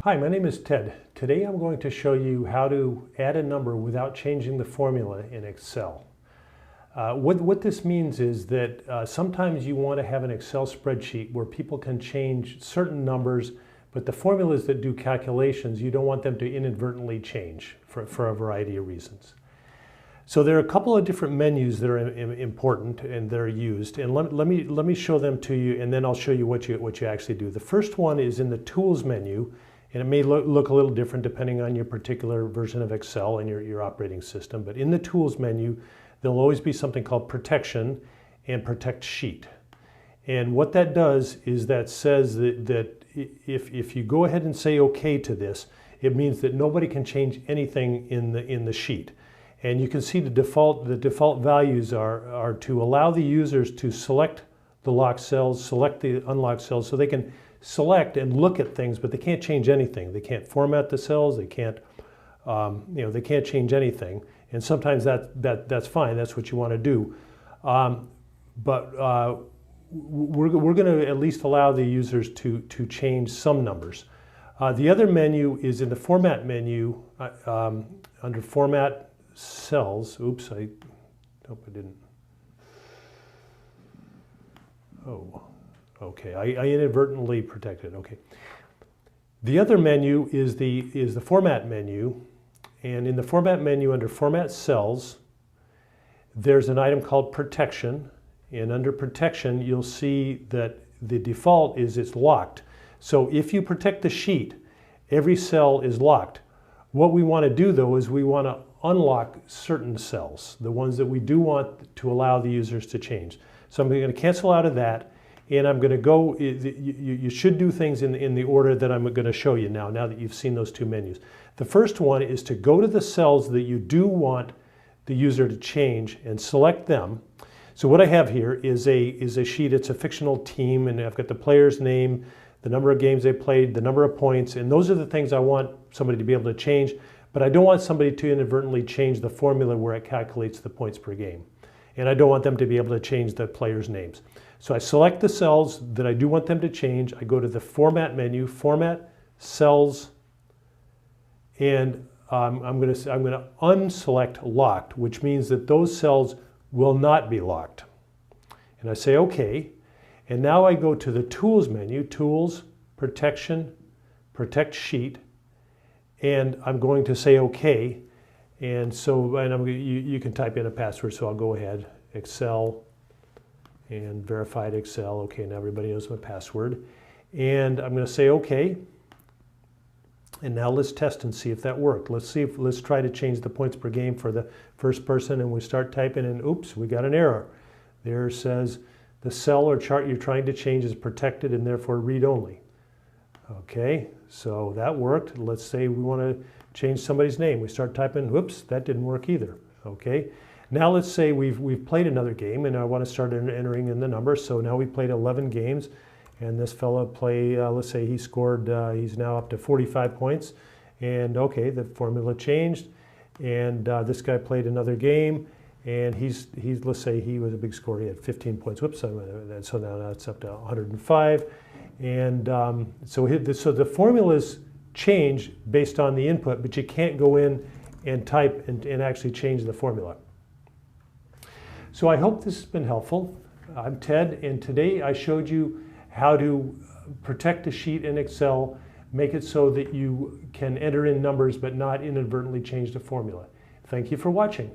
Hi, my name is Ted. Today I'm going to show you how to add a number without changing the formula in Excel. What this means is that sometimes you want to have an Excel spreadsheet where people can change certain numbers, but the formulas that do calculations, you don't want them to inadvertently change for a variety of reasons. So there are a couple of different menus that are important and that are used, and let me show them to you, and then I'll show you what you actually do. The first one is in the Tools menu, and it may look a little different depending on your particular version of Excel and your operating system, but in the Tools menu, there'll always be something called Protection and Protect Sheet. And what that does is that says that if you go ahead and say OK to this, it means that nobody can change anything in the sheet. And you can see the default values are to allow the users to select the locked cells, select the unlocked cells, so they can select and look at things, but they can't change anything. They can't format the cells. They can't, they can't change anything. And sometimes that's fine. That's what you want to do. But we're going to at least allow the users to change some numbers. The other menu is in the Format menu under Format Cells. Oops, I hope I didn't. Oh, okay. I inadvertently protected. Okay. The other menu is the Format menu, and in the Format menu under Format Cells, there's an item called Protection, and under Protection, you'll see that the default is it's locked. So if you protect the sheet, every cell is locked. What we want to do though is we want to unlock certain cells, the ones that we do want to allow the users to change. So I'm going to cancel out of that, and I'm going to go, you should do things in the order that I'm going to show you now that you've seen those two menus. The first one is to go to the cells that you do want the user to change and select them. So what I have here is a sheet. It's a fictional team, and I've got the player's name, the number of games they played, the number of points, and those are the things I want somebody to be able to change, but I don't want somebody to inadvertently change the formula where it calculates the points per game. And I don't want them to be able to change the players' names. So I select the cells that I do want them to change. I go to the Format menu, Format, Cells, and I'm going to unselect Locked, which means that those cells will not be locked. And I say OK. And now I go to the Tools menu, Tools, Protection, Protect Sheet, and I'm going to say OK. And so you can type in a password, so I'll go ahead, Excel, and verified Excel. OK, now everybody knows my password. And I'm going to say OK. And now let's test and see if that worked. Let's try to change the points per game for the first person, and we start typing, and oops, we got an error. There it says the cell or chart you're trying to change is protected and therefore read-only. Okay, so that worked. Let's say we want to change somebody's name. We start typing, whoops, that didn't work either. Okay, now let's say we've played another game, and I want to start entering in the numbers. So now we played 11 games, and this fellow let's say he scored, he's now up to 45 points. And okay, the formula changed, and this guy played another game, and let's say he was a big scorer. He had 15 points. Whoops, so now that's up to 105. And so the formulas change based on the input, but you can't go in and type and actually change the formula. So I hope this has been helpful. I'm Ted, and today I showed you how to protect a sheet in Excel, make it so that you can enter in numbers but not inadvertently change the formula. Thank you for watching.